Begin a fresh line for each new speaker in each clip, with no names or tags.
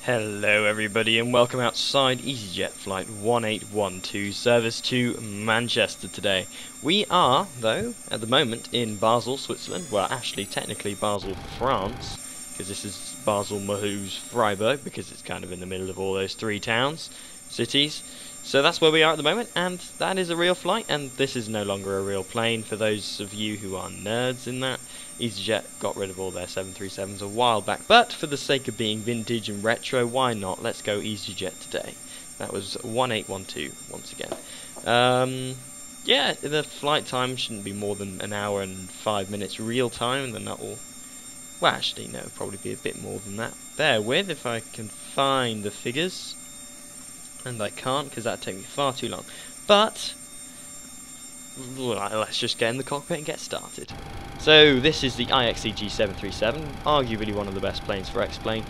Hello everybody and welcome outside EasyJet flight 1812 service to Manchester today. We are, though, at the moment in Basel, Switzerland. Well, actually, technically Basel, France, because this is Basel, Mahus, Freiburg, because it's kind of in the middle of all those three cities. So that's where we are at the moment, and that is a real flight, and this is no longer a real plane. For those of you who are nerds in that, EasyJet got rid of all their 737s a while back, but for the sake of being vintage and retro, why not? Let's go EasyJet today. That was 1812 once again. Yeah, the flight time shouldn't be more than an hour and 5 minutes real time, and then that will... Well, actually, no, probably be a bit more than that. Bear with if I can find the figures. And I can't, because that'd take me far too long. But let's just get in the cockpit and get started. So this is the IXCG 737, arguably one of the best planes for X-Plane,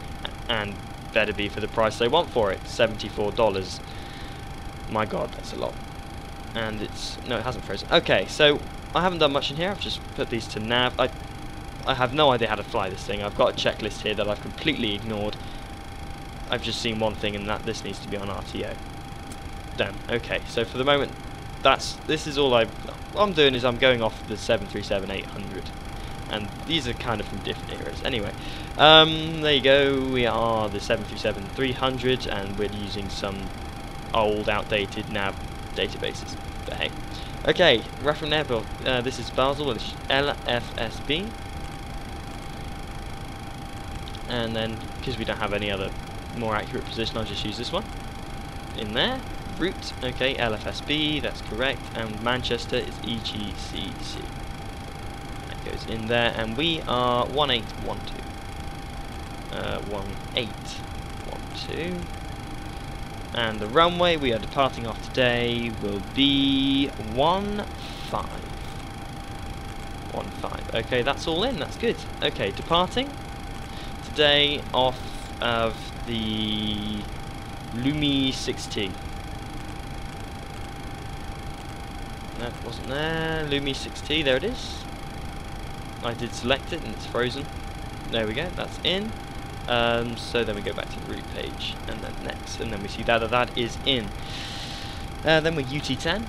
and better be for the price they want for it, $74. My god, that's a lot. And it's... no, it hasn't frozen. Okay, so I haven't done much in here. I've just put these to nav. I have no idea how to fly this thing. I've got a checklist here that I've completely ignored. I've just seen one thing, and that this needs to be on RTO. Done. Okay, so for the moment, this is all what I'm doing is I'm going off the 737-800, and these are kind of from different eras. Anyway, there you go. We are the 737-300, and we're using some old, outdated nav databases. But hey, okay. Reference airport. This is Basel with LFSB, and then because we don't have any other more accurate position, I'll just use this one in there. Route, okay, LFSB, that's correct, and Manchester is EGCC. That goes in there, and we are 1812. 1812. And the runway we are departing off today will be 15. Okay, that's all in, that's good. Okay, departing today off of the Lumi 6T. That wasn't there. Lumi 6T, there it is. I did select it and it's frozen. There we go, that's in. So then we go back to the route page and then next, and then we see that is in. Then we're UT10,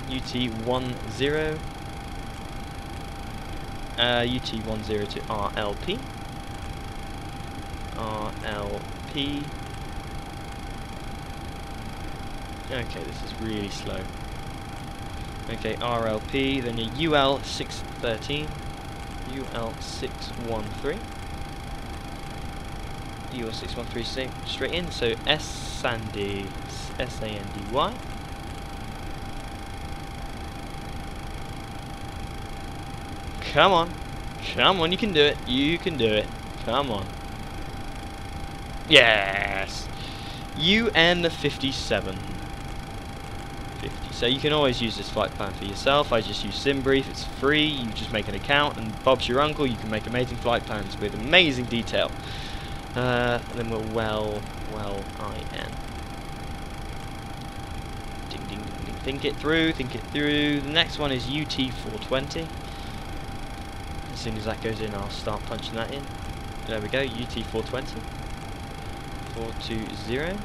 UT10, UT10 to RLP. RLP. Okay, this is really slow. Okay, RLP, then your UL613, UL613, UL613 straight in, so S-Sandy, S-A-N-D-Y. Come on, you can do it, come on. Yes! UN57. So you can always use this flight plan for yourself. I just use SimBrief, it's free, you just make an account and Bob's your uncle. You can make amazing flight plans with amazing detail. Then we're well IN. Ding ding ding ding. Think it through. The next one is UT420. As soon as that goes in, I'll start punching that in. There we go, UT420. 420.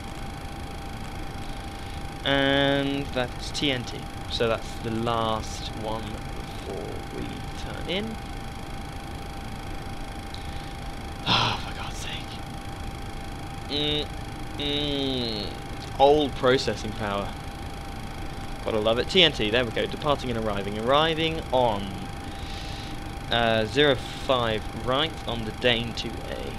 And that's TNT. So that's the last one before we turn in. Oh, for God's sake. Old processing power. Gotta love it. TNT, there we go. Departing and arriving. Arriving on 05 right on the Dane 2A.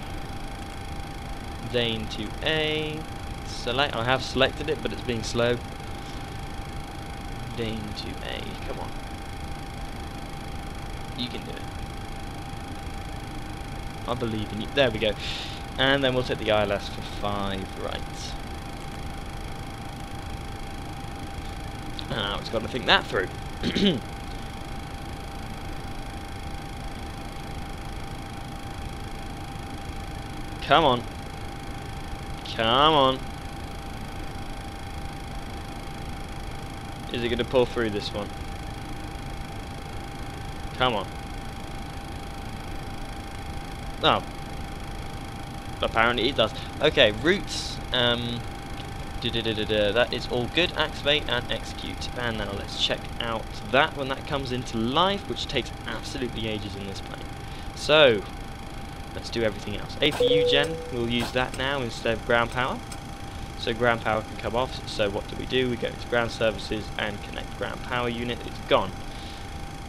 Dane 2A. Select. I have selected it, but it's being slow. Dane 2A. Come on. You can do it. I believe in you. There we go. And then we'll take the ILS for 5 right. Now it's got to think that through. Come on. Come on. Is it going to pull through this one? Come on. Oh. apparently it does. Okay, routes. That is all good. Activate and execute. And now let's check out that when that comes into life, which takes absolutely ages in this plane. So let's do everything else. APU gen, we'll use that now instead of ground power. So ground power can come off. So what do? We go to ground services and connect ground power unit. It's gone.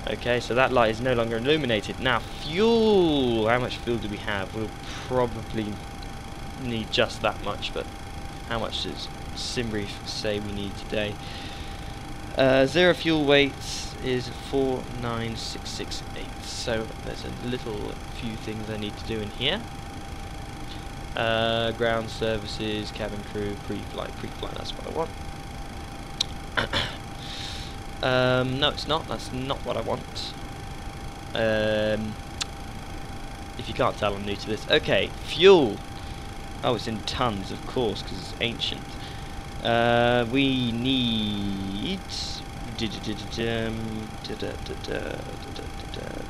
Okay, so that light is no longer illuminated. Now fuel. How much fuel do we have? We'll probably need just that much, but how much does Simbrief say we need today? Zero fuel weight is 49668. So there's a little few things I need to do in here. Ground services, cabin crew, pre-flight, that's what I want. No, it's not. That's not what I want. If you can't tell, I'm new to this. Okay, fuel. Oh, it's in tons, of course, because it's ancient. We need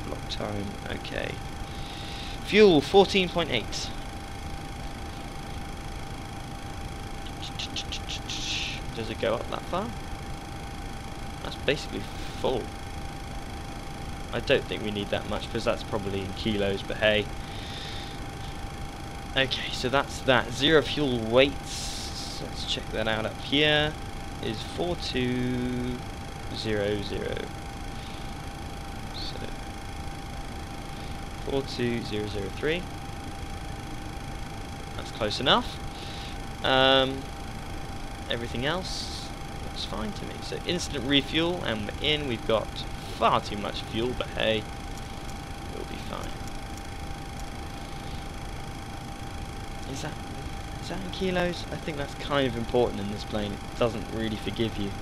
block time. Okay, fuel 14.8. Does it go up that far? That's basically full. I don't think we need that much because that's probably in kilos, but hey. Okay, so that's that. Zero fuel weights. Let's check that out up here. Is 4200. So 42003. That's close enough. Everything else looks fine to me. So instant refuel, and we're in. We've got far too much fuel, but hey, we'll be fine. Is that in kilos? I think that's kind of important in this plane. It doesn't really forgive you.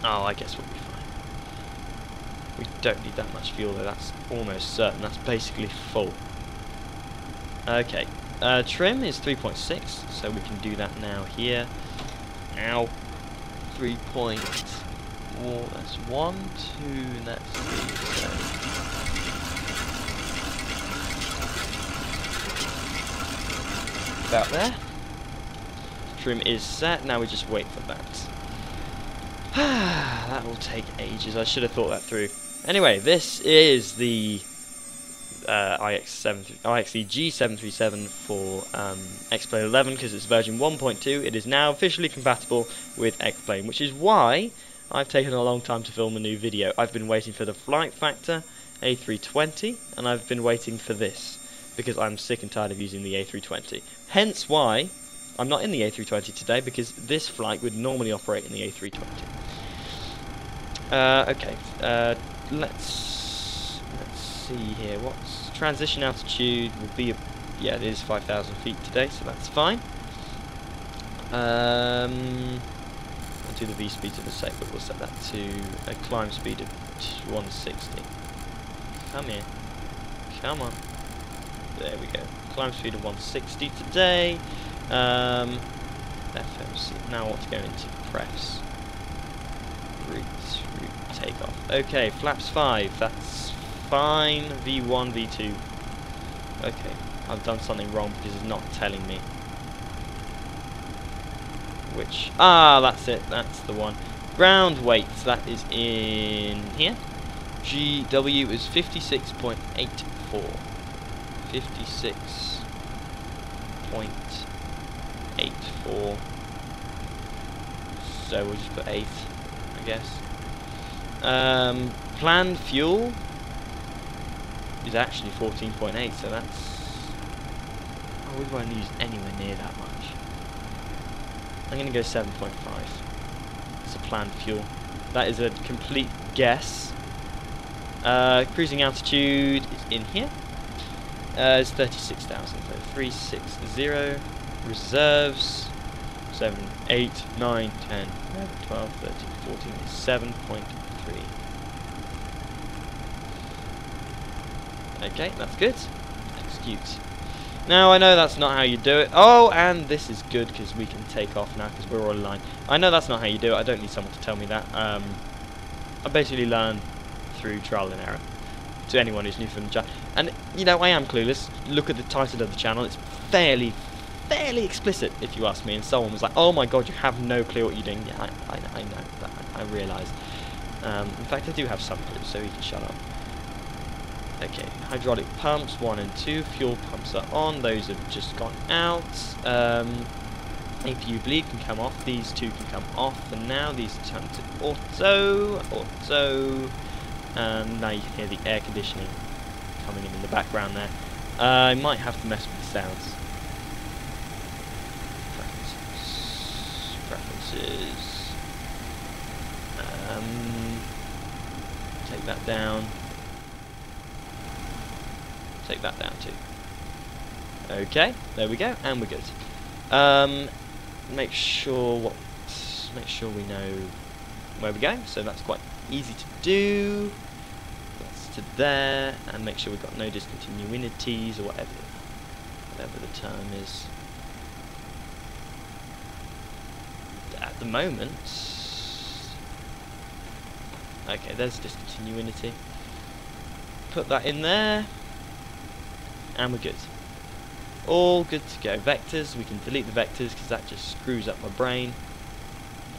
Oh, I guess we'll be fine. We don't need that much fuel though, that's almost certain. That's basically full. Okay, trim is 3.6, so we can do that now here. Ow. 3 point. Oh, that's 1, 2, and that's 3. So. About there. Trim is set. Now we just wait for that. That will take ages. I should have thought that through. Anyway, this is the G737 for X-Plane 11 because it's version 1.2. It is now officially compatible with X-Plane, which is why I've taken a long time to film a new video. I've been waiting for the Flight Factor A320, and I've been waiting for this because I'm sick and tired of using the A320. Hence why I'm not in the A320 today, because this flight would normally operate in the A320. Okay, let's see here. What's transition altitude will be? Yeah, it is 5,000 feet today, so that's fine. I'll do the V speed in a sec, but we'll set that to a climb speed of 160. Come here, come on. There we go. Climb speed of 160 today. FMC. Now what's going into press? Route takeoff. Okay, flaps 5. That's fine. V1, V2. Okay, I've done something wrong because it's not telling me which. Ah, that's it. That's the one. Ground weights. That is in here. GW is 56.84. 56.84. So we'll just put 8, I guess. Planned fuel is actually 14.8, so that's... Oh, we won't use anywhere near that much. I'm going to go 7.5. It's a planned fuel. That is a complete guess. Cruising altitude is in here. It's 36,000, so 360. Reserves 7, 8, 9, 10, 11, 12, 13, 14 is 7.3. Okay, that's good. Execute. Now I know that's not how you do it. Oh, and this is good because we can take off now because we're all aligned. I know that's not how you do it. I don't need someone to tell me that. I basically learn through trial and error. to anyone who's new from the channel. And you know, I am clueless. Look at the title of the channel. It's fairly explicit, if you ask me. And someone was like, "Oh my god, you have no clue what you're doing." Yeah, I know that. I realise. In fact, I do have some clues, so you can shut up. Okay, hydraulic pumps 1 and 2. Fuel pumps are on. Those have just gone out. APU bleed can come off. These two can come off for now. These turn to auto. And now you can hear the air conditioning coming in the background there. I might have to mess with the sounds. Preferences. Take that down. Take that down too. Okay, there we go, and we're good. Make sure we know where we're going. So that's quite easy to do. That's to there, and make sure we've got no discontinuities or whatever the term is. At the moment, okay, there's discontinuity. Put that in there, and we're good. All good to go. Vectors, we can delete the vectors because that just screws up my brain.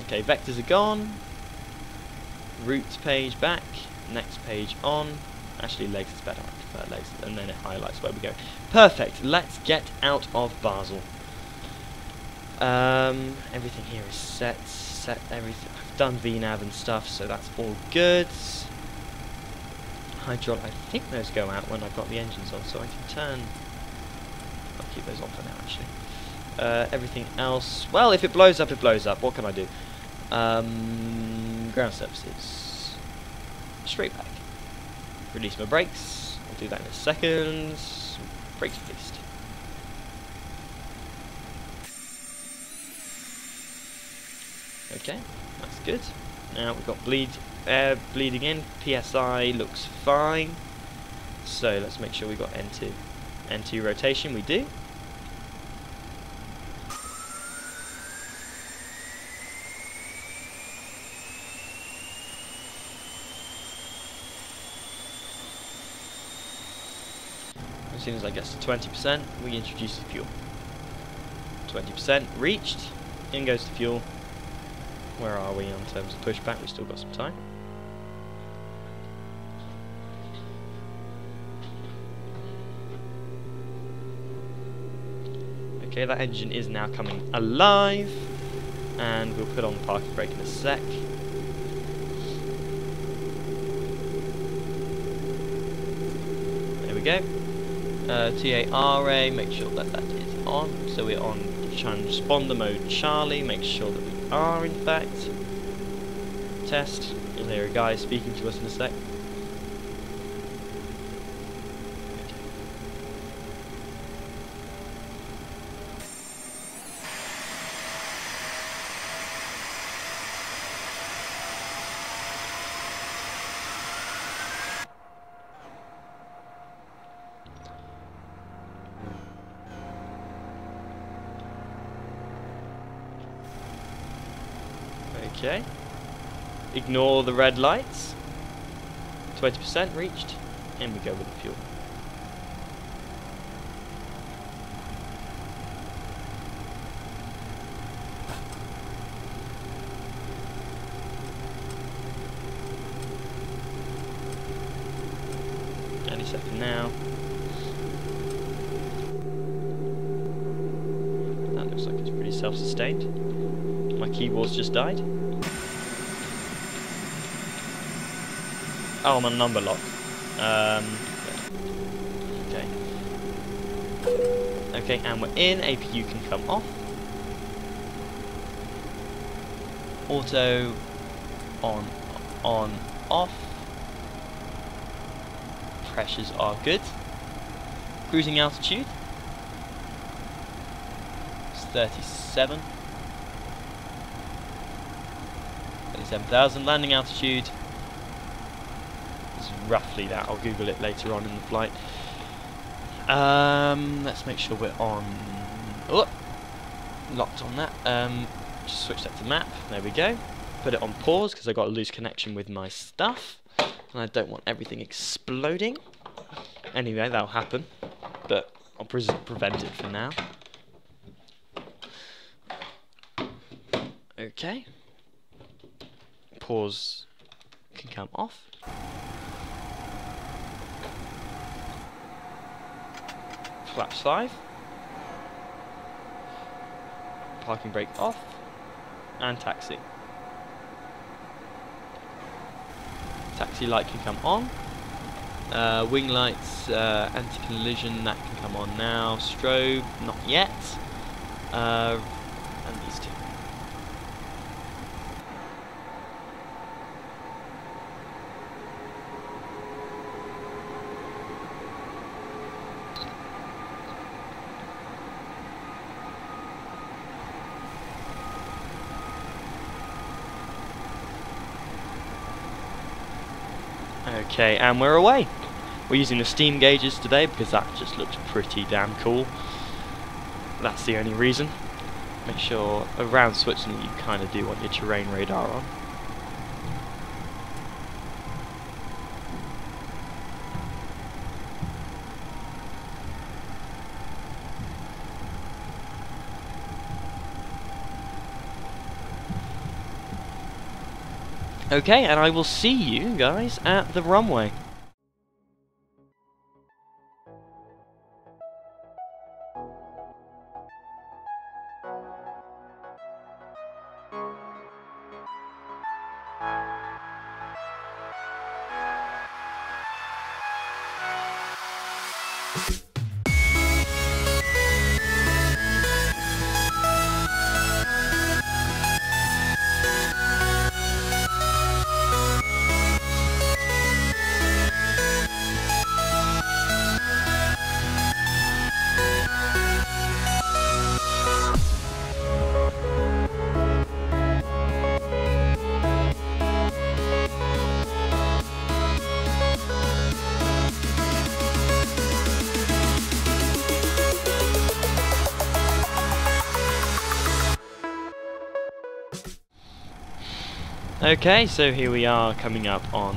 Okay, vectors are gone. Route page back. Next page on. Actually, legs is better. I prefer legs, and then it highlights where we go. Perfect. Let's get out of Basel. Everything here is set. Everything. I've done VNAV and stuff, so that's all good. Hydraulic. I think those go out when I've got the engines on, so I can turn. I'll keep those on for now, actually. Everything else. Well, if it blows up, it blows up. What can I do? Ground surfaces. Straight back. Release my brakes. I'll do that in a second. Brakes released. Okay, that's good. Now we've got air bleeding in. PSI looks fine. So let's make sure we've got N2 rotation. We do. As soon as I get to 20%, we introduce the fuel. 20% reached. In goes the fuel. Where are we in terms of pushback? We've still got some time. Okay, that engine is now coming alive, and we'll put on the parking brake in a sec. There we go. TARA, make sure that is on. So we're on transponder mode Charlie, make sure that we are in fact. Test. You'll hear a guy speaking to us in a sec. Okay. Ignore the red lights. 20% reached, and we go with the fuel. Any second now. That looks like it's pretty self-sustained. My keyboard's just died. Oh, I'm on number lock. Okay. Okay, and we're in. APU can come off. Auto on, off. Pressures are good. Cruising altitude. It's 37. 37,000. Landing altitude. Roughly that. I'll Google it later on in the flight. Let's make sure we're on. Oh, locked on that. Just switch that to map. There we go. Put it on pause because I got a loose connection with my stuff. and I don't want everything exploding. Anyway, that'll happen, but I'll prevent it for now. Okay. Pause can come off. Flaps 5. Parking brake off. And taxi. Taxi light can come on. Wing lights, anti-collision, that can come on now. Strobe, not yet. And these two. Okay, and we're away. We're using the steam gauges today because that just looks pretty damn cool. That's the only reason. Make sure around Switzerland you kind of do want your terrain radar on. Okay, and I will see you guys at the runway. Okay, so here we are coming up on,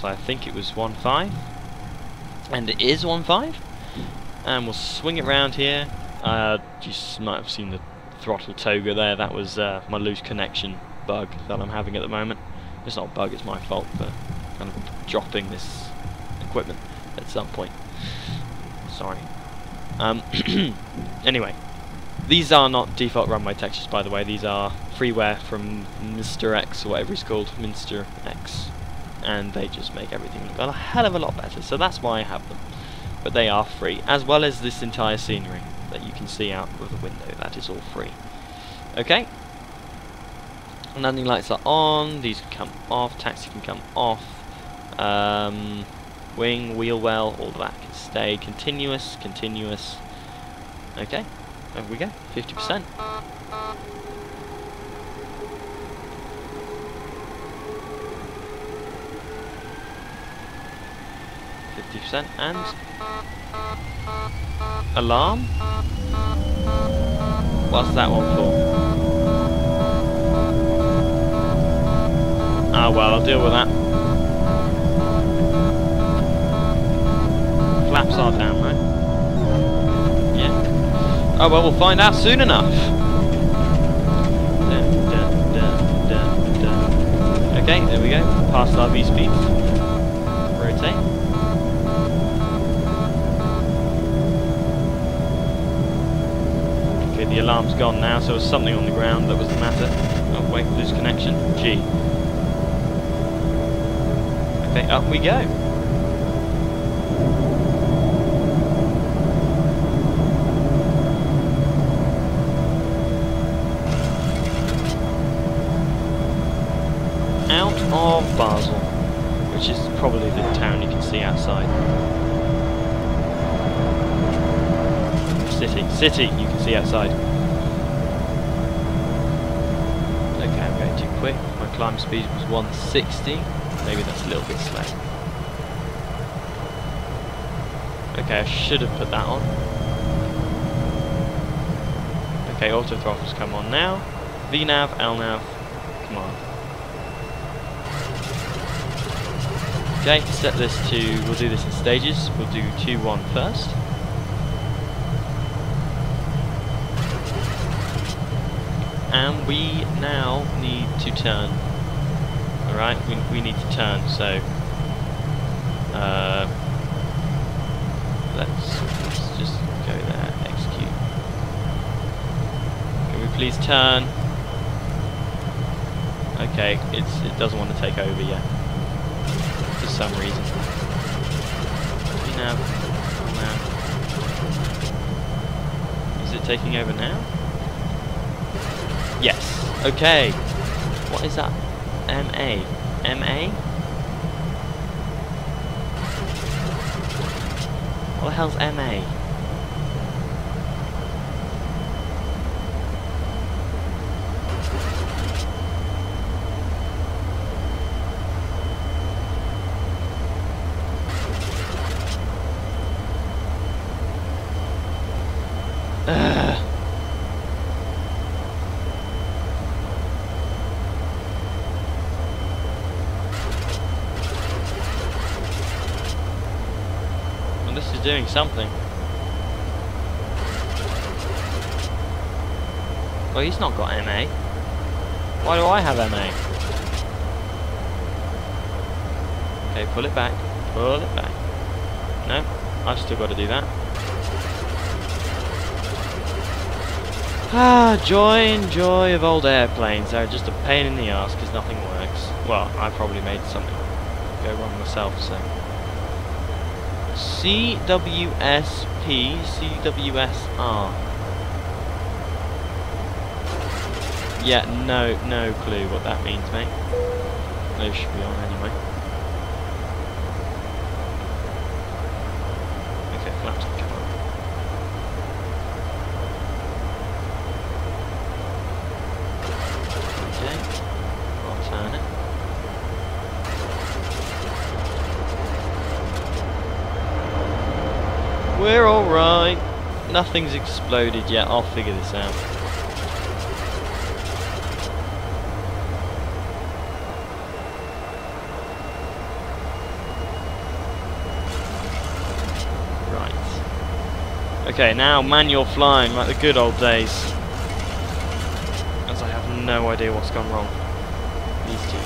I think it was 1.5, and it is 1.5, and we'll swing it round here. You might have seen the throttle toga there. That was my loose connection bug that I'm having at the moment. It's not a bug, it's my fault for kind of dropping this equipment at some point. Sorry. Anyway. These are not default runway textures, by the way. These are freeware from Mr. X, or whatever he's called, Mr. X. And they just make everything look a hell of a lot better, so that's why I have them. But they are free, as well as this entire scenery that you can see out of the window. That is all free. Okay. Landing lights are on. These can come off. Taxi can come off. Wing, wheel well, all of that can stay. Continuous, continuous. Okay. There we go, 50%. And alarm. What's that one for? Ah, well, I'll deal with that. Flaps are down, right? Yeah. Oh well, we'll find out soon enough. Dun, dun, dun, dun, dun. Okay, there we go. Past our V speeds. Rotate. Okay, the alarm's gone now, so there's something on the ground that was the matter. Oh wait, lose connection. G. Okay, up we go. Out of Basel, which is probably the town you can see outside. City, you can see outside. Okay, I'm going too quick. My climb speed was 160. Maybe that's a little bit slow. Okay, I should have put that on. Okay, auto throttles come on now. VNav, LNav, come on. Okay, set this to, we'll do this in stages. We'll do 2-1 first. And we now need to turn. Alright, we need to turn, so let's just go there, execute. Can we please turn? Okay, it doesn't want to take over yet. For some reason. Now, is it taking over now? Yes. Okay. What is that? MA. MA? What the hell's MA? Well, this is doing something. Well, he's not got MA. Why do I have MA? Okay, pull it back. Pull it back. No, I've still got to do that. Ah, joy and joy of old airplanes. They're just a pain in the arse because nothing works. Well, I probably made something go wrong myself, so. CWSP, CWSR. Yeah, no clue what that means, mate. Those should be on anyway. Okay, flaps have come up. Okay, I'll turn it. We're alright. Nothing's exploded yet. I'll figure this out. Okay, now manual flying like the good old days. As I have no idea what's gone wrong. These two.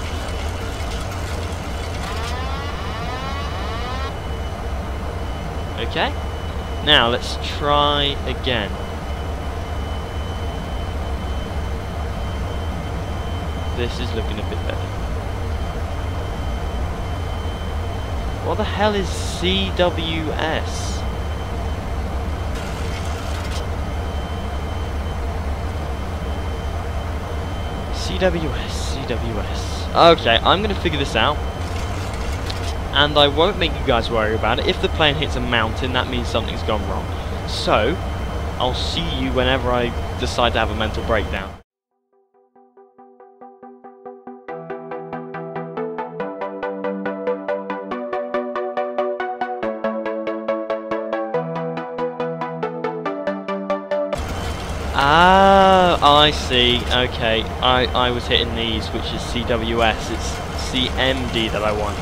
Okay. Now let's try again. This is looking a bit better. What the hell is CWS? CWS. Okay, I'm going to figure this out. And I won't make you guys worry about it. If the plane hits a mountain, that means something's gone wrong. So, I'll see you whenever I decide to have a mental breakdown. Ah, I see. Okay, I was hitting these, which is CWS. It's CMD that I want.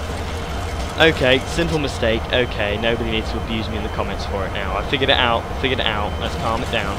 Okay, simple mistake. Okay, nobody needs to abuse me in the comments for it now. I figured it out. Let's calm it down.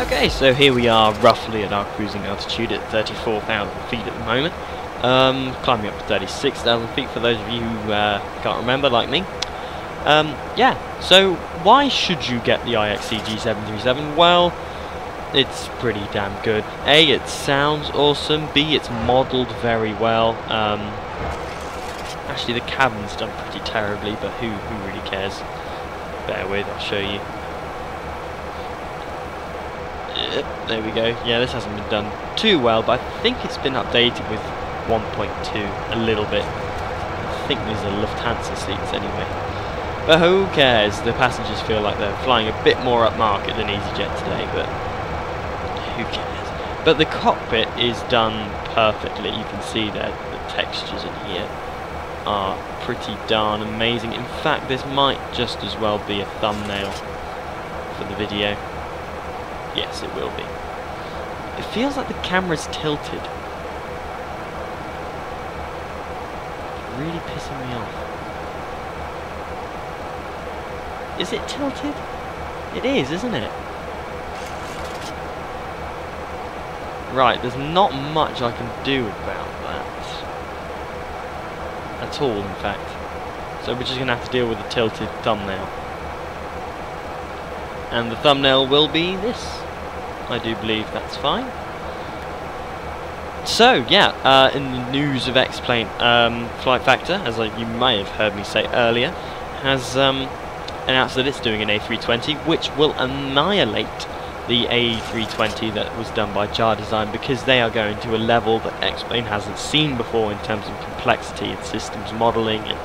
Okay, so here we are roughly at our cruising altitude at 34,000 feet at the moment. Climbing up to 36,000 feet for those of you who can't remember, like me. Yeah, so why should you get the IXCG 737? Well, it's pretty damn good. A, it sounds awesome. B, it's modelled very well. Actually, the cabin's done pretty terribly, but who really cares? Bear with, I'll show you. Yep, there we go. Yeah, this hasn't been done too well, but I think it's been updated with 1.2 a little bit. I think these are Lufthansa seats anyway. But who cares? The passengers feel like they're flying a bit more upmarket than EasyJet today, but who cares? But the cockpit is done perfectly. You can see that the textures in here are pretty darn amazing. In fact, this might just as well be a thumbnail for the video. Yes, it will be. It feels like the camera's tilted. Really pissing me off. Is it tilted? It is, isn't it? Right, there's not much I can do about that. At all, in fact. So we're just going to have to deal with the tilted thumbnail. And the thumbnail will be this. I do believe that's fine. So, yeah, in the news of X-Plane, Flight Factor, as you may have heard me say earlier, has announced that it's doing an A320, which will annihilate the A320 that was done by Jar Design, because they are going to a level that X-Plane hasn't seen before in terms of complexity and systems modelling. And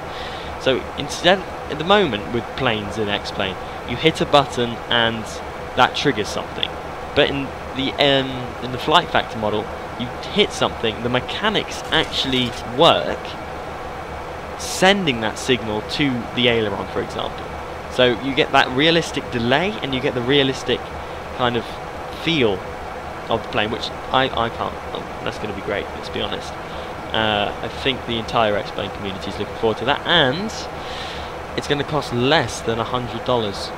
so instead, at the moment with planes in X-Plane, you hit a button and that triggers something. But in the Flight Factor model, you hit something, the mechanics actually work, sending that signal to the aileron, for example. So you get that realistic delay, and you get the realistic kind of feel of the plane, which I can't. Oh, that's going to be great, let's be honest. I think the entire X-Plane community is looking forward to that, and it's going to cost less than $100.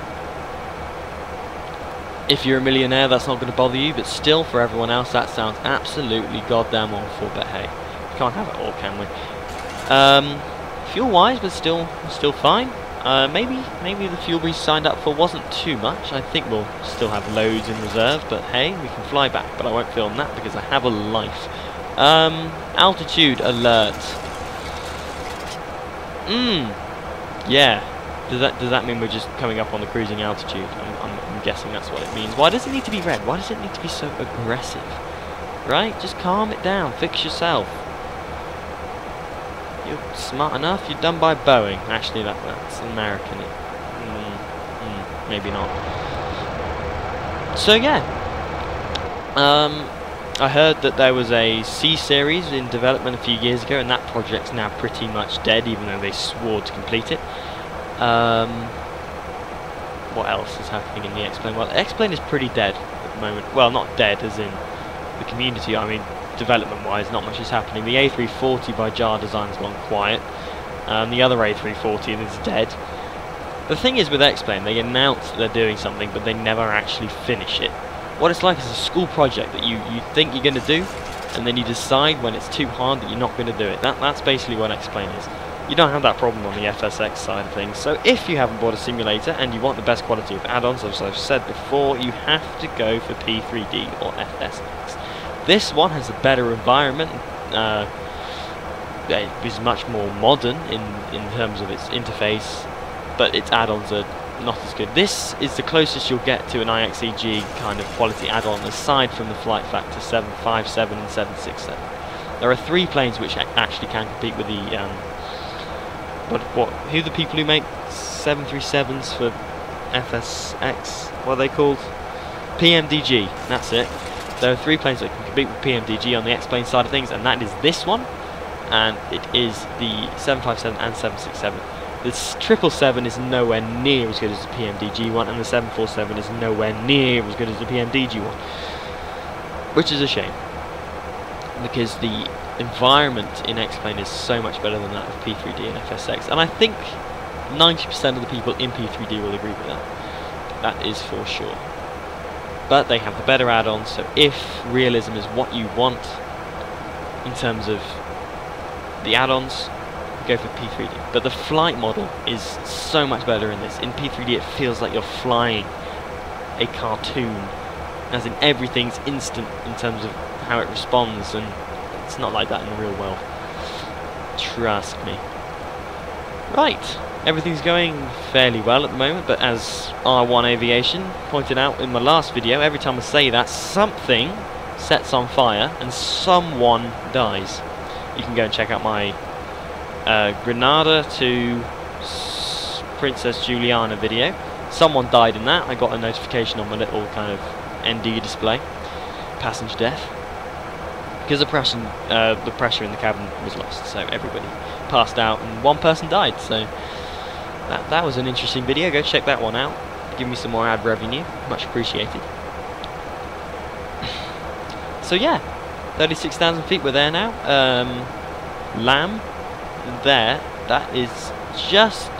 If you're a millionaire, that's not going to bother you, but still, for everyone else, that sounds absolutely goddamn awful. But hey, we can't have it all, can we? Fuel-wise, but still fine. Maybe the fuel we signed up for wasn't too much. I think we'll still have loads in reserve, but hey, we can fly back. But I won't film that because I have a life. Altitude alert. Yeah. Does that mean we're just coming up on the cruising altitude? I'm guessing that's what it means. Why does it need to be red? Why does it need to be so aggressive? Right? Just calm it down. Fix yourself. You're smart enough. You're done by Boeing. Actually, that's American. Maybe not. So yeah. I heard that there was a C series in development a few years ago, and that project's now pretty much dead, even though they swore to complete it. What else is happening in the X-Plane? Well, X-Plane is pretty dead at the moment. Well, not dead as in the community, I mean development-wise, not much is happening. The A340 by Jar Design's gone quiet. The other A340 is dead. The thing is with X-Plane, they announce that they're doing something, but they never actually finish it. What it's like is a school project that you think you're going to do, and then you decide when it's too hard that you're not going to do it. That's basically what X-Plane is. You don't have that problem on the FSX side of things. So if you haven't bought a simulator and you want the best quality of add-ons, as I've said before, you have to go for P3D or FSX. This one has a better environment. It is much more modern in terms of its interface, but its add-ons are not as good. This is the closest you'll get to an IXCG kind of quality add-on, aside from the Flight Factor 757 and 767. There are 3 planes which actually can compete with the who are the people who make 737s for FSX? What are they called? PMDG, that's it. There are 3 planes that can compete with PMDG on the X-Plane side of things, and that is this one, and it is the 757 and 767. The 777 is nowhere near as good as the PMDG one, and the 747 is nowhere near as good as the PMDG one. Which is a shame, because the environment in X-Plane is so much better than that of P3D and FSX, and I think 90% of the people in P3D will agree with that. That is for sure. but they have the better add-ons. So if realism is what you want in terms of the add-ons, go for P3D. But the flight model is so much better in this. In P3D it feels like you're flying a cartoon, as in everything's instant in terms of how it responds, and it's not like that in the real world. Trust me. Right, everything's going fairly well at the moment, but as R1 Aviation pointed out in my last video, every time I say that, something sets on fire and someone dies. You can go and check out my Grenada to Princess Juliana video. Someone died in that. I got a notification on my little kind of ND display. Passenger death. Because the pressure in the cabin was lost, so everybody passed out and one person died. So that was an interesting video. Go check that one out. Give me some more ad revenue. Much appreciated. So yeah, 36,000 feet. We're there now. Lamb. There. That is just...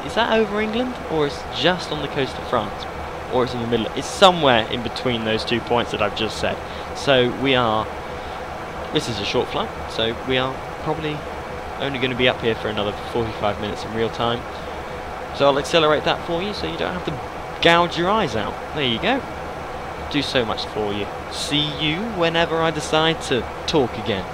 Is that over England, or is it just on the coast of France, or it's in the middle? It's somewhere in between those 2 points that I've just said. So we are... This is a short flight, so we are probably only going to be up here for another 45 minutes in real time. So I'll accelerate that for you so you don't have to gouge your eyes out. There you go. Do so much for you. See you whenever I decide to talk again.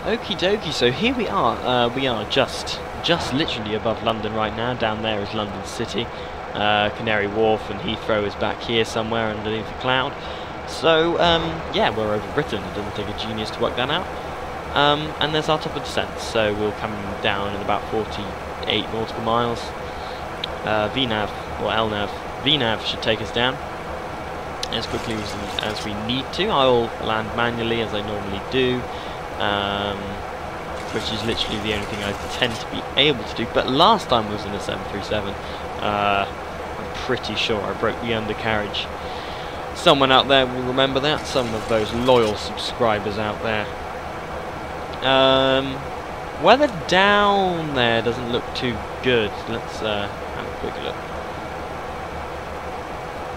Okie dokie, so here we are just literally above London right now. Down there is London City. Canary Wharf and Heathrow is back here somewhere underneath the cloud. So, yeah, we're over Britain. It doesn't take a genius to work that out. And there's our top of descent, so we'll come down in about 48 nautical miles. VNAV, or LNAV, VNAV should take us down as quickly as we need to. I'll land manually as I normally do, which is literally the only thing I tend to be able to do. But last time I was in a 737, I'm pretty sure I broke the undercarriage. Someone out there will remember that, some of those loyal subscribers out there. Weather down there doesn't look too good. Let's have a quick look.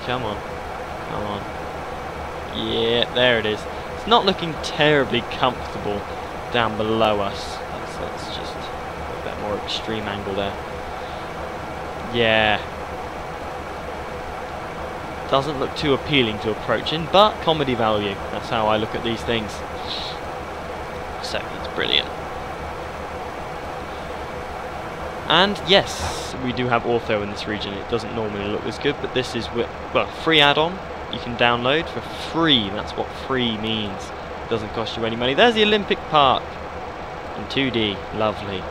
Come on. Come on. Yeah, there it is. It's not looking terribly comfortable down below us. That's just a bit more extreme angle there. Yeah. Doesn't look too appealing to approach in, but comedy value. That's how I look at these things. So, that's brilliant. And yes, we do have ortho in this region. It doesn't normally look this good, but this is, well, free add-on you can download for free. That's what free means. It doesn't cost you any money. There's the Olympic Park in 2D. Lovely.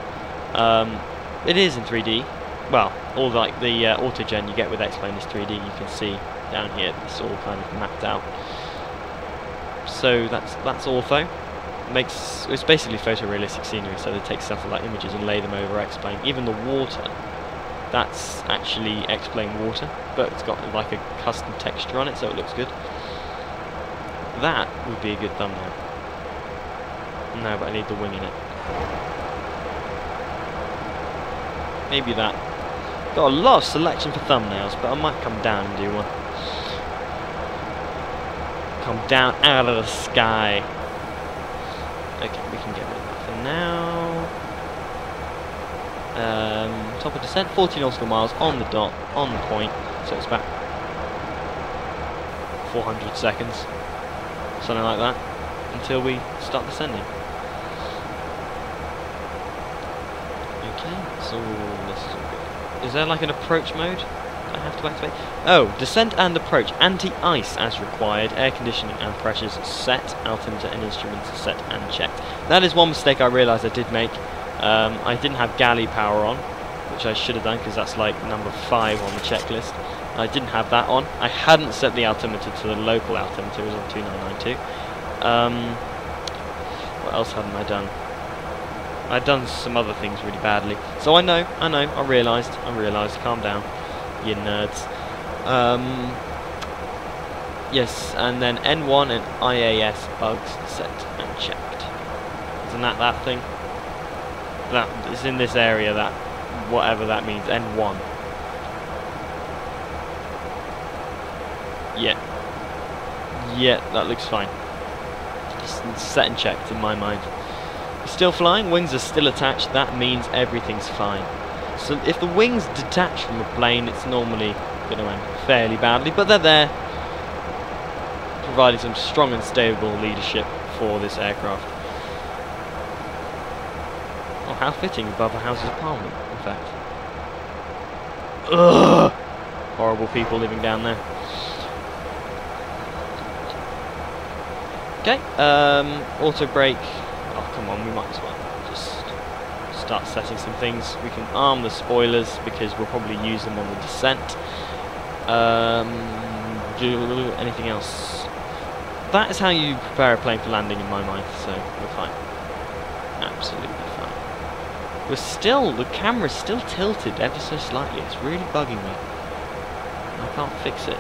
It is in 3D. Well, all like the autogen you get with X-Plane is 3D. You can see down here it's all kind of mapped out. So that's ortho. It's basically photorealistic scenery, so they take stuff like images and lay them over X-Plane. Even the water, that's actually X-Plane water, but it's got like a custom texture on it, so it looks good. That would be a good thumbnail. No, but I need the wing in it. Maybe that. Got a lot of selection for thumbnails, but I might come down and do one. Come down out of the sky. Okay, we can get rid of that for now. Top of descent, 40 nautical miles on the dot, on the point, so it's about 400 seconds, something like that, until we start descending. Okay, so this is all good. Is there like an approach mode I have to activate? Oh, descent and approach, anti-ice as required, air conditioning and pressures set, altimeter and instruments are set and checked. That is one mistake I realised I did make. I didn't have galley power on, which I should have done because that's like number 5 on the checklist. I didn't have that on. I hadn't set the altimeter to the local altimeter, it was on 2992. What else hadn't I done? I'd done some other things really badly. So I realised, calm down, you nerds. Yes, and then N1 and IAS bugs set and checked. Isn't that thing? That is in this area, that whatever that means, N1. Yeah, that looks fine. Just set and checked in my mind. Still flying, wings are still attached, that means everything's fine. So if the wings detach from a plane, it's normally going to end fairly badly, but they're there, providing some strong and stable leadership for this aircraft. Oh, how fitting above a Houses of Parliament, in fact. Ugh! Horrible people living down there. Okay, auto brake. Oh, come on, we might as well just start setting some things. We can arm the spoilers because we'll probably use them on the descent. Anything else? That is how you prepare a plane for landing in my mind, so we're fine. Absolutely fine. We're still, the camera's still tilted ever so slightly. It's really bugging me. I can't fix it.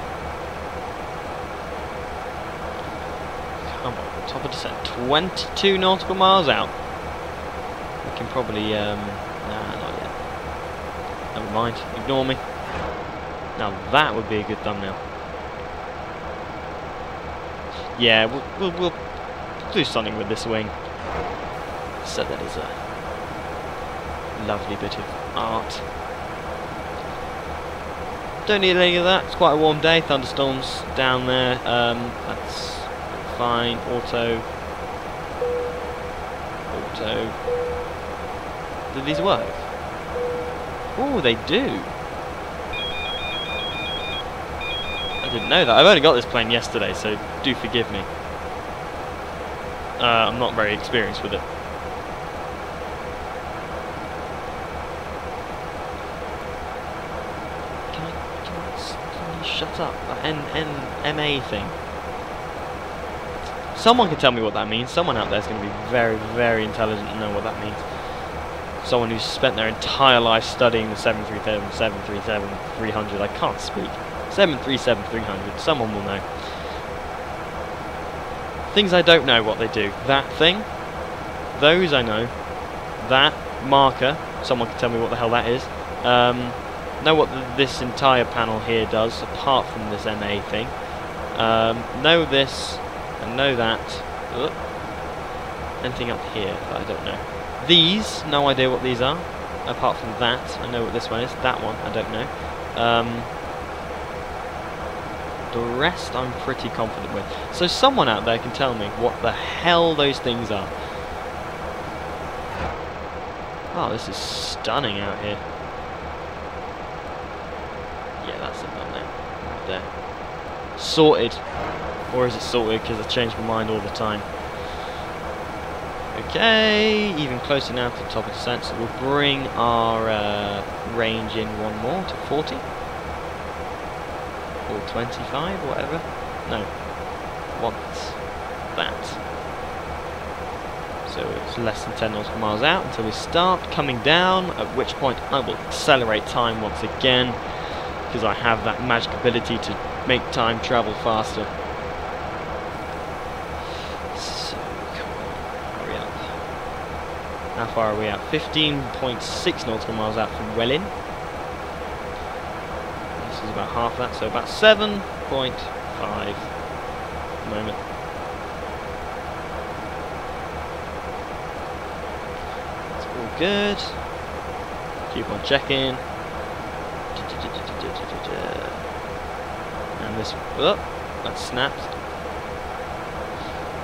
Come on, top of descent. 22 nautical miles out. We can probably, nah, not yet. Never mind, ignore me. Now that would be a good thumbnail. Yeah, we'll do something with this wing. So that is a lovely bit of art. Don't need any of that. It's quite a warm day. Thunderstorms down there. That's fine. Auto. Oh, So, do these work? Oh, they do. I didn't know that. I've only got this plane yesterday, so do forgive me. I'm not very experienced with it. Can you shut up? That MA thing. Someone can tell me what that means. Someone out there is going to be very, very intelligent and know what that means. Someone who's spent their entire life studying the 737, 737-300. I can't speak. 737-300. Someone will know. Things I don't know what they do. That thing. Those I know. That marker. Someone can tell me what the hell that is. Know what this entire panel here does, apart from this MA thing. Know this. And know that. Anything up here that I don't know. These, no idea what these are. Apart from that, I know what this one is. That one, I don't know. The rest I'm pretty confident with. So someone out there can tell me what the hell those things are. Oh, this is stunning out here. Yeah, that's it done there. Right there. Sorted. Or is it sorted because I change my mind all the time? Okay, even closer now to the top of the descent, so we'll bring our range in one more to 40. Or 25, whatever. No. Want that. So it's less than 10 nautical miles out until we start coming down, at which point I will accelerate time once again, because I have that magic ability to make time travel faster. So, come on, hurry up. How far are we at? 15.6 nautical miles out from Welling. This is about half that, so about 7.5 at the moment. That's all good. Keep on checking. And this, oh, that snapped.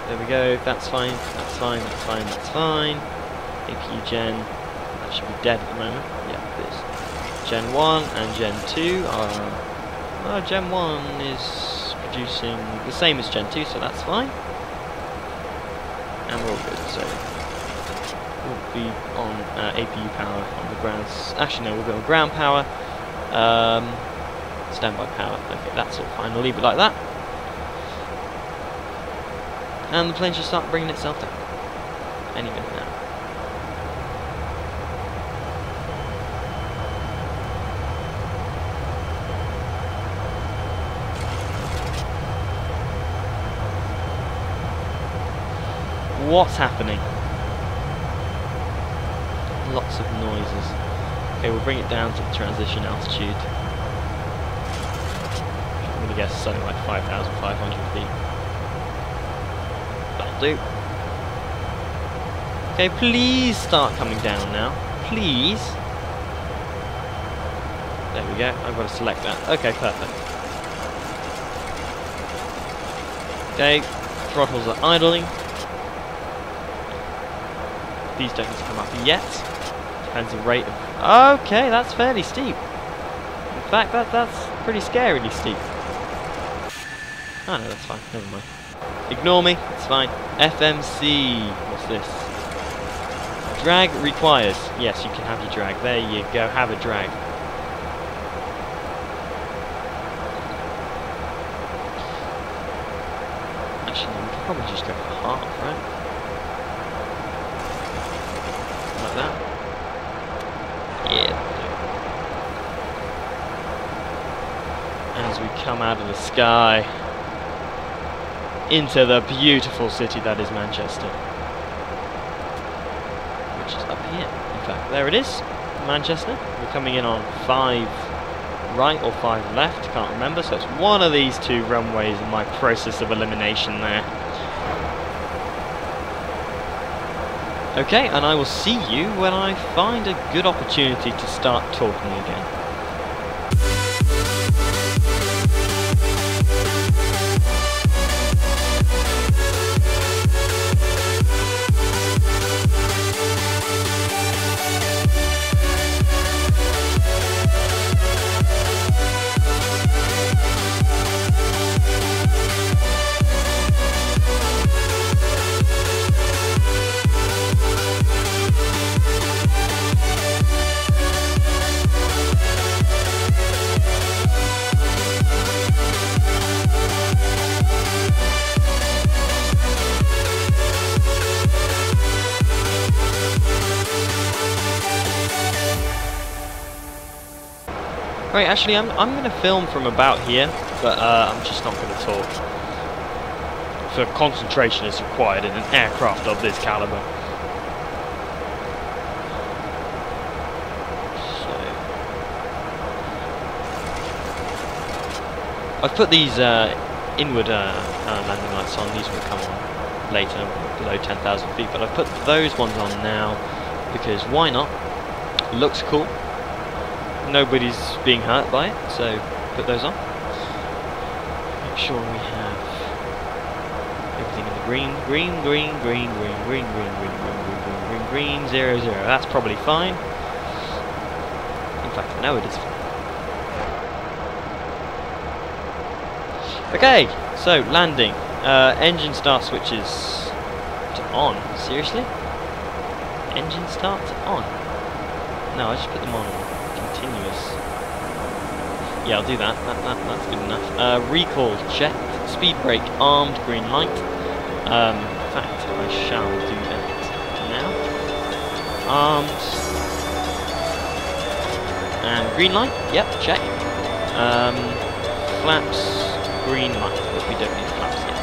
There we go, that's fine, that's fine, that's fine, that's fine. APU Gen, that should be dead at the moment. Yeah, it is. Gen 1 and Gen 2 are... well, Gen 1 is producing the same as Gen 2, so that's fine. And we're all good, so... we'll be on APU power on the ground. Actually, no, we'll go on ground power. Standby power. Okay, that's all fine. I'll leave it like that. And the plane should start bringing itself down. Any minute now. What's happening? Lots of noises. Okay, we'll bring it down to the transition altitude. I'm going to guess something like 5,500 feet. That'll do. Okay, please start coming down now. Please. There we go. I've got to select that. Okay, perfect. Okay, throttles are idling. These don't need to come up yet. Depends on the rate of... okay, that's fairly steep. In fact, that's pretty scarily steep. Oh no, that's fine. Never mind. Ignore me. It's fine. FMC. What's this? Drag required. Yes, you can have your drag. There you go. Have a drag. Actually, we could probably just go for half, right? Like that. Yeah. As we come out of the sky into the beautiful city that is Manchester, which is up here. In fact, there it is, Manchester. We're coming in on 5 right or 5 left, can't remember, so it's one of these two runways in my process of elimination there. Okay, and I will see you when I find a good opportunity to start talking again. Right, actually, I'm going to film from about here, but I'm just not going to talk. For concentration is required in an aircraft of this caliber. So, I've put these inward landing lights on. These will come on later, below 10,000 feet, but I've put those ones on now because why not? Looks cool. Nobody's being hurt by it, so put those on. Make sure we have everything in the green, green, 0, 0. That's probably fine. In fact, I know it is fine. Okay, so landing. Engine start switches to on. Seriously? Engine start to on? No, I just put them on continuous. Yeah, I'll do that. That's good enough. Recall checked. Speed brake armed. Green light. In fact, I shall do that now. Armed. And green light. Yep, check. Flaps. Green light, but we don't need flaps yet.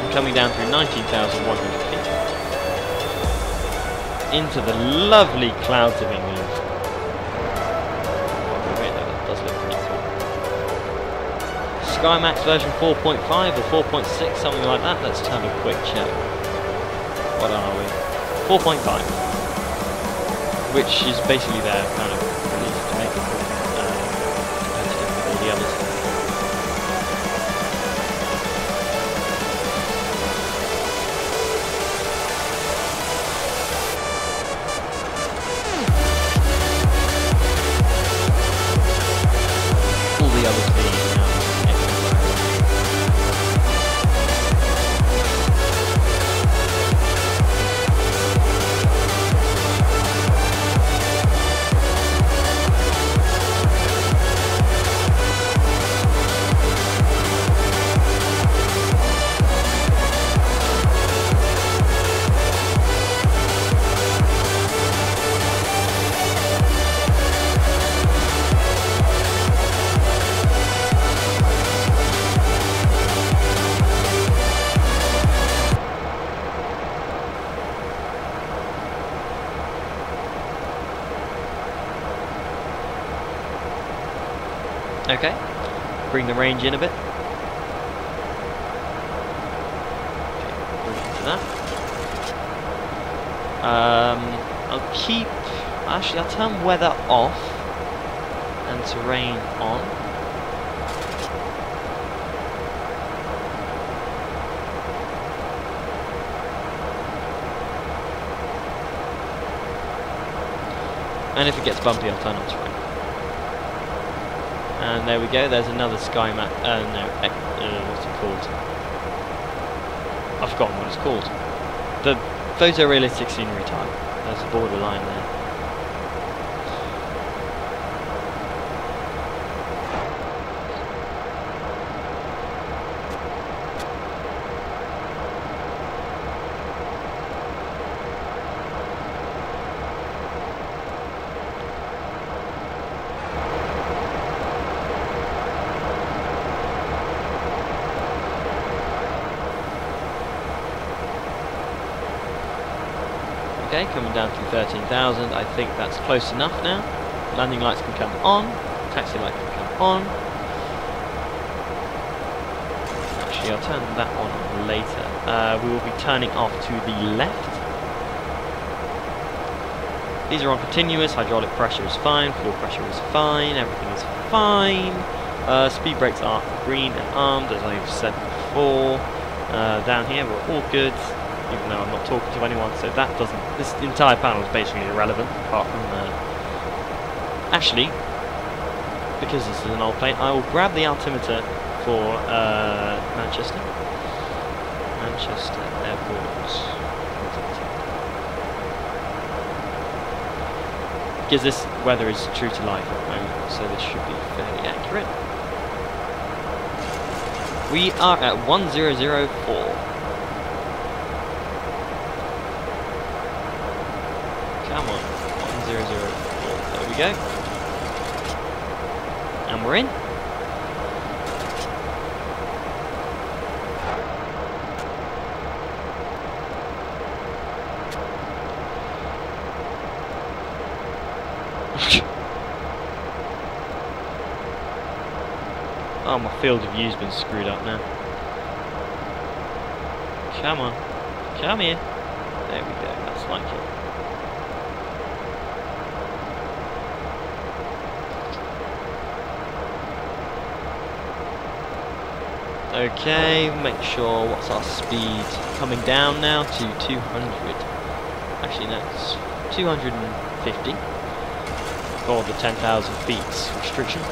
I'm coming down through 19,100 feet. Into the lovely clouds of England. Oh, wait, that does look pretty cool. SkyMax version 4.5 or 4.6, something like that. Let's have a quick check. What are we? 4.5. Which is basically their kind of release to make it competitive with all the others. Okay, bring the range in a bit. Okay, bring it to that. I'll keep, actually I'll turn weather off and terrain on. And if it gets bumpy, I'll turn on terrain. And there we go, there's another sky map. What's it called? I've forgotten what it's called. The photorealistic scenery type. There's a borderline there. Okay, coming down through 13,000, I think that's close enough now. Landing lights can come on, taxi light can come on. Actually, I'll turn that on later. We will be turning off to the left. These are on continuous, hydraulic pressure is fine, fuel pressure is fine, everything is fine. Speed brakes are green and armed, as I've said before. Down here, we're all good. Even though I'm not talking to anyone, so that doesn't. This entire panel is basically irrelevant, apart from. Actually, because this is an old plane, I will grab the altimeter for Manchester. Manchester Airport. Because this weather is true to life at the moment, so this should be fairly accurate. We are at 1004. Come on, 1004. we go. And we're in. Oh, my field of view's been screwed up now. Come on. Come here. There we go, that's like it. Okay, make sure, what's our speed? Coming down now to 200. Actually, no, it's 250 for the 10,000 feet restriction.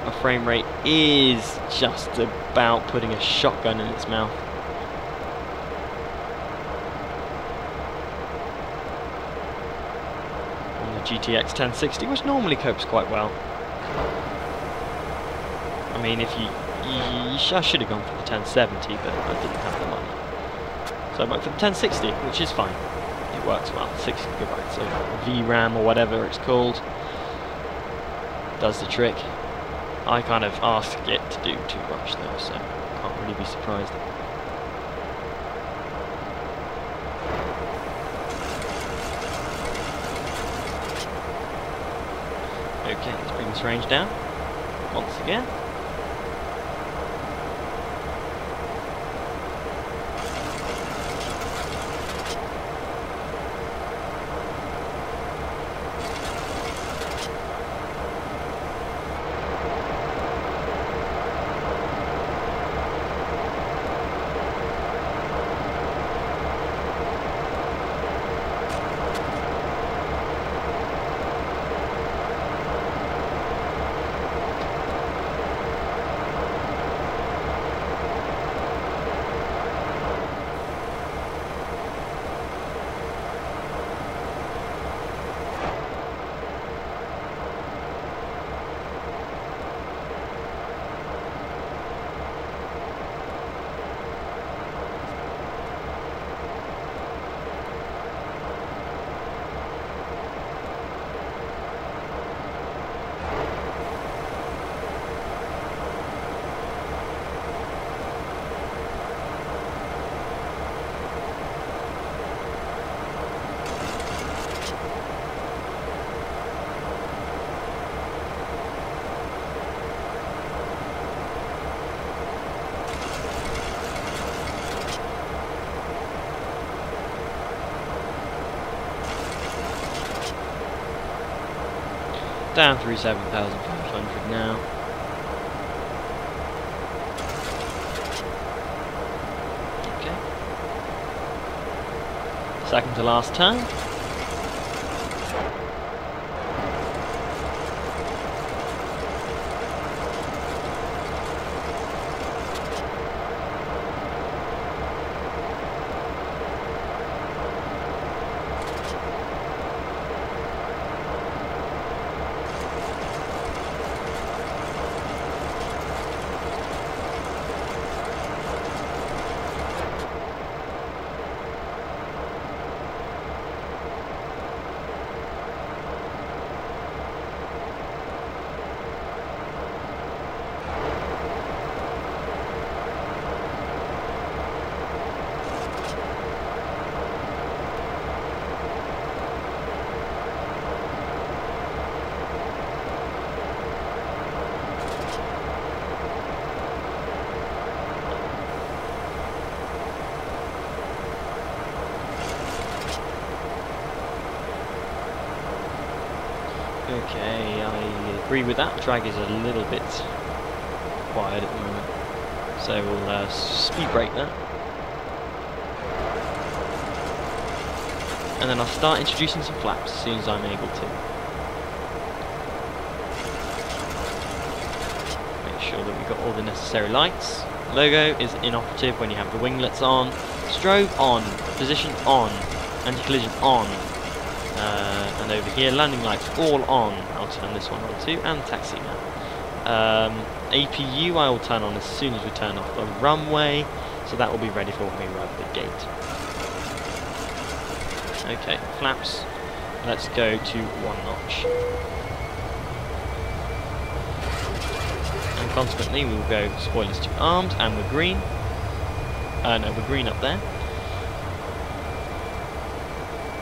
My frame rate is just about putting a shotgun in its mouth. GTX 1060, which normally copes quite well. I mean, if I should have gone for the 1070, but I didn't have the money. So I went for the 1060, which is fine. It works well. 6GB of VRAM or whatever it's called does the trick. I kind of asked it to do too much though, so can't really be surprised. Okay, let's bring this range down once again. Down through 7,500 now. Okay. Second to last turn. Okay, I agree with that. Drag is a little bit quiet at the moment, so we'll speed brake that. And then I'll start introducing some flaps as soon as I'm able to. Make sure that we've got all the necessary lights. Logo is inoperative when you have the winglets on. Strobe on, position on, anti-collision on. And over here, landing lights all on. I'll turn this one on too, and taxi now. APU I will turn on as soon as we turn off the runway. So that will be ready for when we arrive at the gate. Okay, flaps. Let's go to 1 notch. And consequently we will go spoilers to armed, and we're green. No, we're green up there.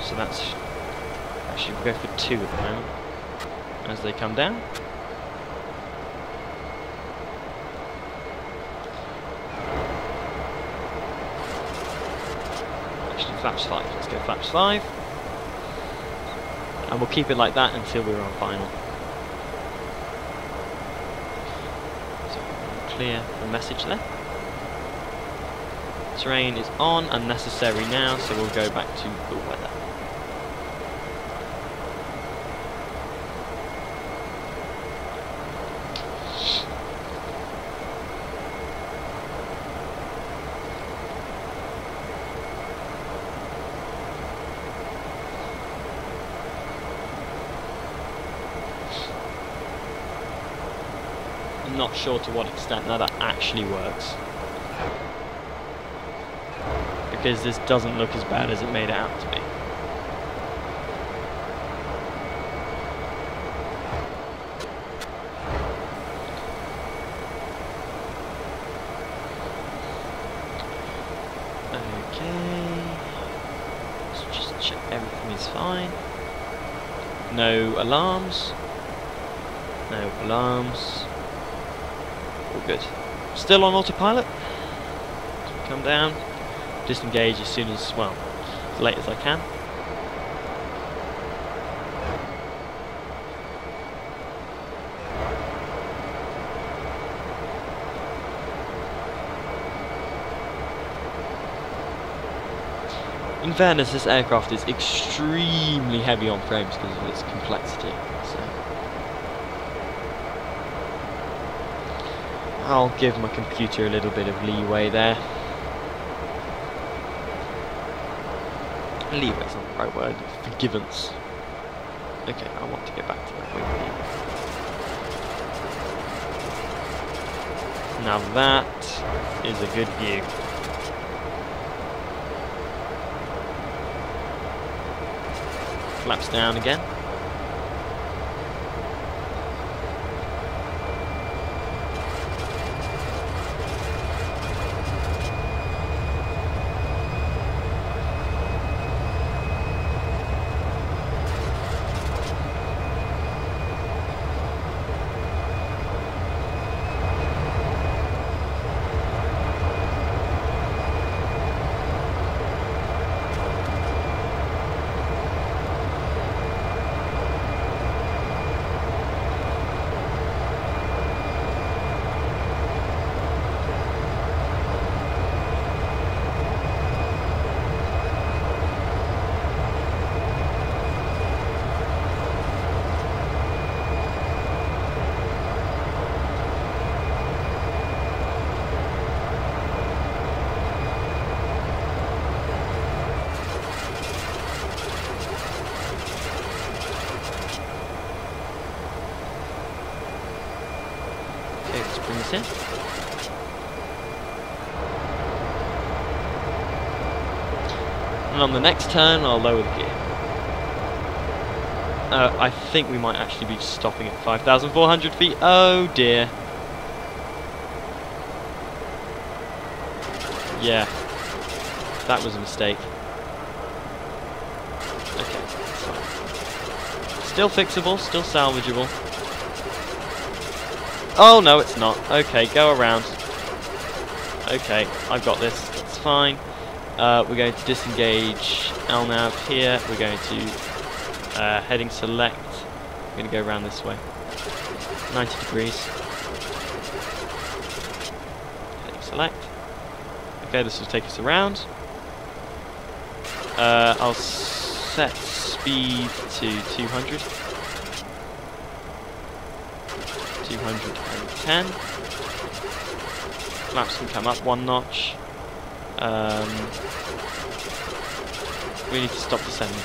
So that's... actually we'll go for 2 at the moment, as they come down. Actually, flaps 5. Let's go flaps 5. And we'll keep it like that until we're on final. So we'll clear the message there. Terrain is on, unnecessary now, so we'll go back to the weather. I'm not sure to what extent that actually works, because this doesn't look as bad as it made it out to be. Okay, let's just check everything is fine. No alarms. No alarms. All good. Still on autopilot. So we come down, disengage as soon as, well, as late as I can. In fairness, this aircraft is extremely heavy on frames because of its complexity. So I'll give my computer a little bit of leeway there. Leeway's not the right word, forgivance. Okay, I want to get back to that wing view. Now that is a good view. Flaps down again. Let's bring this in. And on the next turn, I'll lower the gear. I think we might actually be stopping at 5,400 feet. Oh dear. Yeah, that was a mistake. Okay, that's fine. Still fixable, still salvageable. Oh no, it's not. Okay, go around. Okay, I've got this. It's fine. We're going to disengage LNAV here. We're going to heading select. We're going to go around this way. 90 degrees. Heading select. Okay, this will take us around. I'll set speed to 200. 210. Flaps can come up 1 notch. We need to stop descending.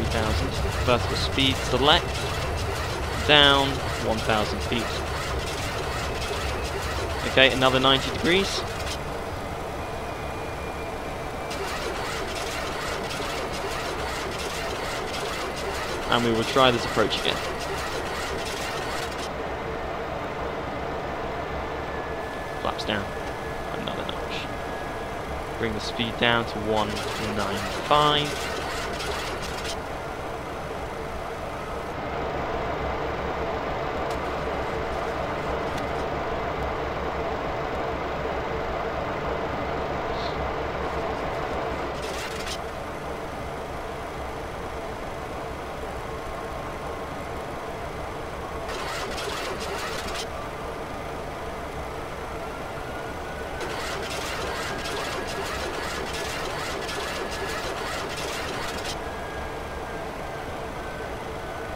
3000. Vertical speed select. Down 1000 feet. Okay, another 90 degrees. And we will try this approach again. Flaps down. Another notch. Bring the speed down to 195.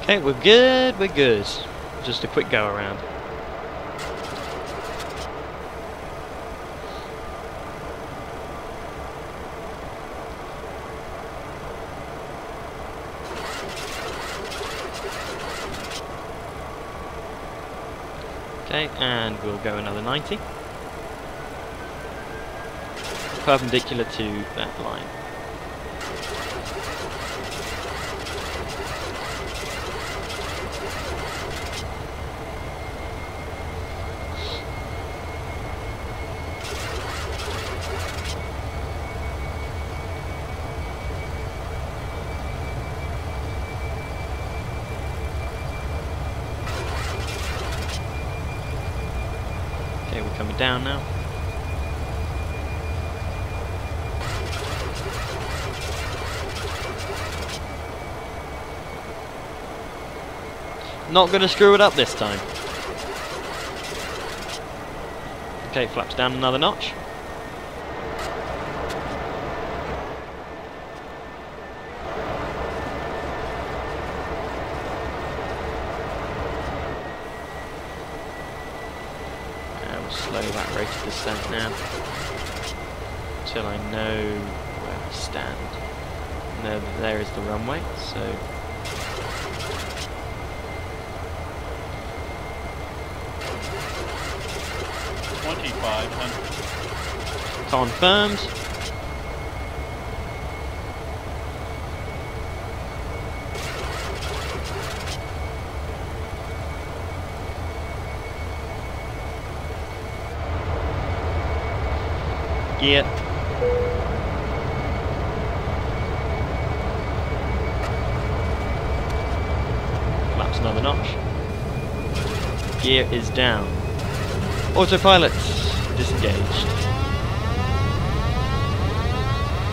Okay, we're good, we're good. Just a quick go around. Okay, and we'll go another 90. Perpendicular to that line. Okay, we're coming down now. Not gonna screw it up this time. Okay, flaps down another notch. Slow that rate of descent now until I know where I stand. And there is the runway, so confirmed. Gear. Flaps another notch. Gear is down. Autopilot disengaged.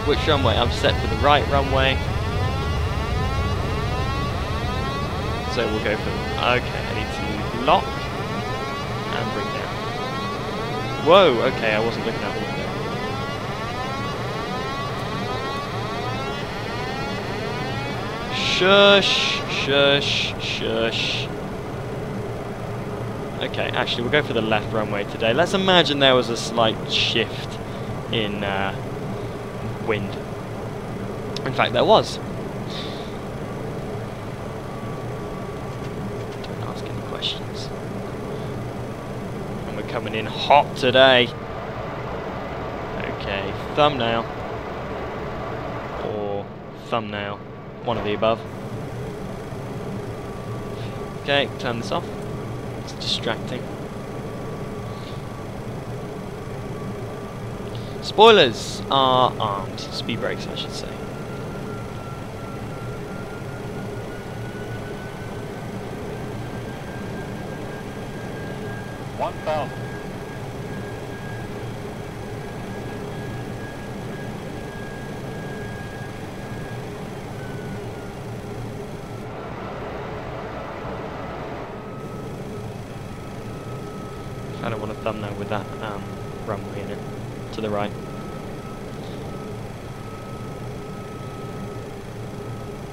Which runway? I'm set for the right runway. So we'll go for... Okay, I need to lock and bring down. Whoa, okay, I wasn't looking out the window. Shush, shush, shush. Okay, actually we'll go for the left runway today. Let's imagine there was a slight shift in wind. In fact, there was. Don't ask any questions. And we're coming in hot today. Okay, thumbnail. Or thumbnail. One of the above. Okay, turn this off. It's distracting. Spoilers are armed. Speed brakes, I should say. I don't want a thumbnail with that runway in it. To the right.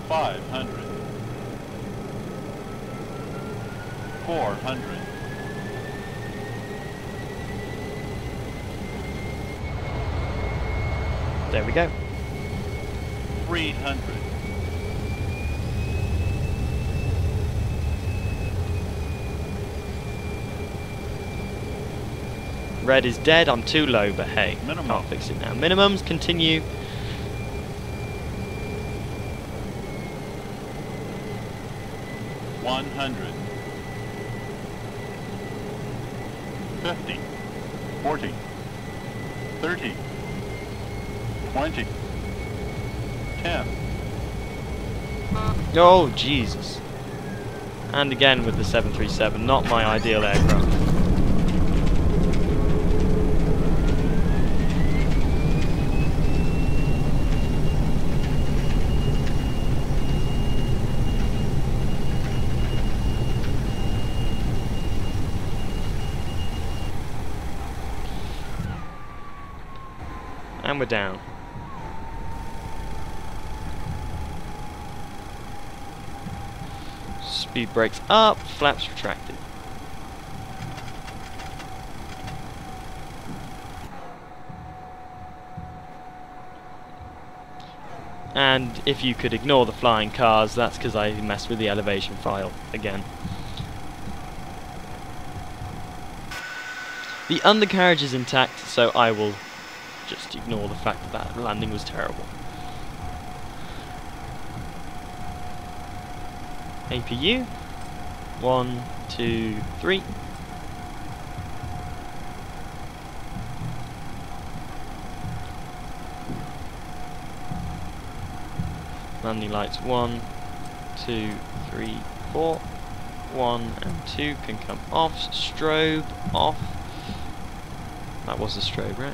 $500. $400. There we go. $300. Red is dead, I'm too low, but hey,
Minimum.
can't fix it now. Minimums, continue.
$100. 50. 40. 30. 20. 10.
Oh, Jesus. And again with the 737, not my ideal aircraft. And we're down. Speed brakes up, flaps retracted. And if you could ignore the flying cars, that's because I messed with the elevation file again. The undercarriage is intact, so I will just ignore the fact that that landing was terrible. APU, 1, 2, 3. Landing lights 1, 2, 3, 4. 1 and 2 can come off. Strobe off. That was the strobe, right?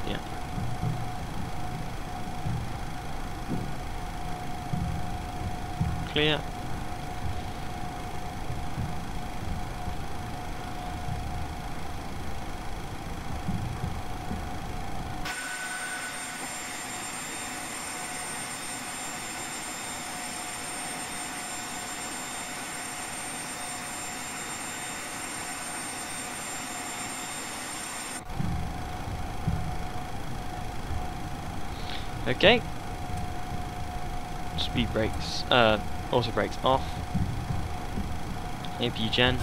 Yeah. Clear. Okay. Speed brakes, auto brakes off. APU gen.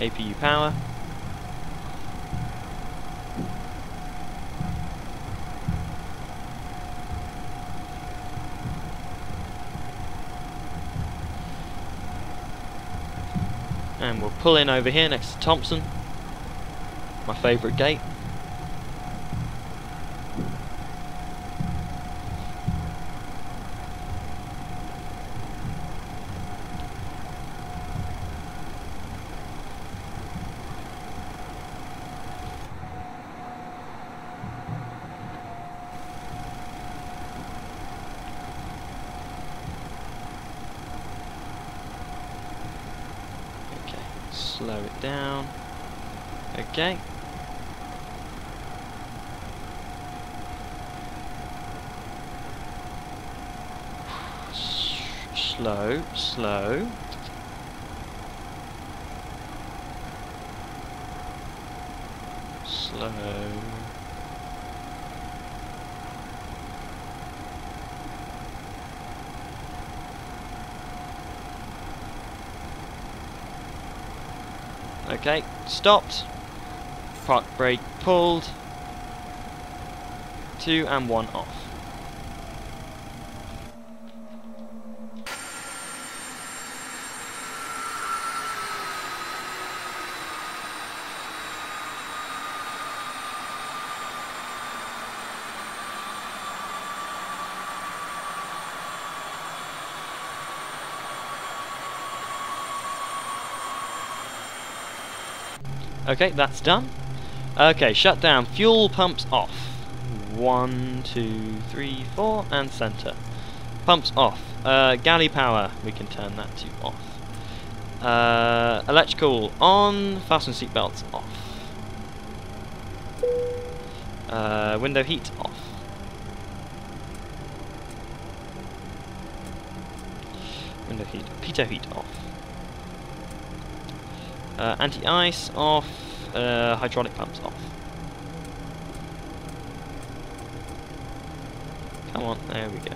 APU power. And we'll pull in over here next to Thompson. My favourite gate. Slow it down. Okay. Slow, slow. Slow. Okay, stopped. Park brake pulled. 2 and 1 off. Okay, that's done. Okay, shut down. Fuel pumps off. 1, 2, 3, 4, and center. Pumps off. Galley power, we can turn that to off. Electrical on. Fasten seatbelts off. Window heat off. Window heat, pitot heat off. Anti-ice off, hydraulic pumps off. Come on, there we go.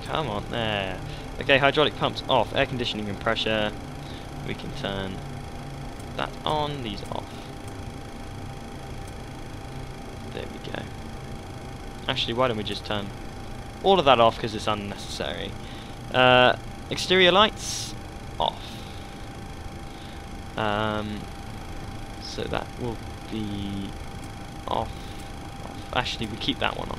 Come on, there. Okay, hydraulic pumps off, air conditioning and pressure. We can turn that on, these off. There we go. Actually, why don't we just turn all of that off because it's unnecessary. Exterior lights off. So that will be off. Actually, we keep that one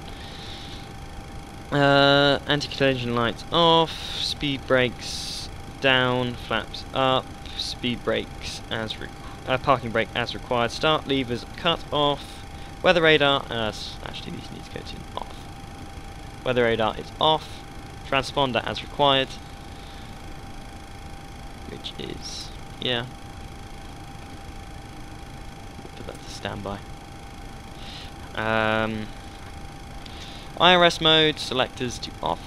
on. Anti-collision lights off. Speed brakes down. Flaps up. Speed brakes as parking brake as required. Start levers cut off. Weather radar. Actually, these need to go to off. Weather radar is off. Transponder as required. Which is, yeah. We'll put that to standby. IRS mode, selectors to off.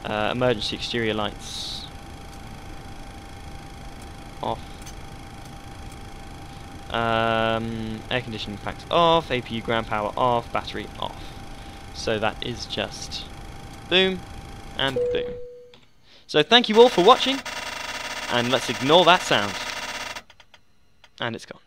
Emergency exterior lights off. Air conditioning packs off. APU ground power off. Battery off. So that is just boom and boom. So thank you all for watching, and let's ignore that sound. And it's gone.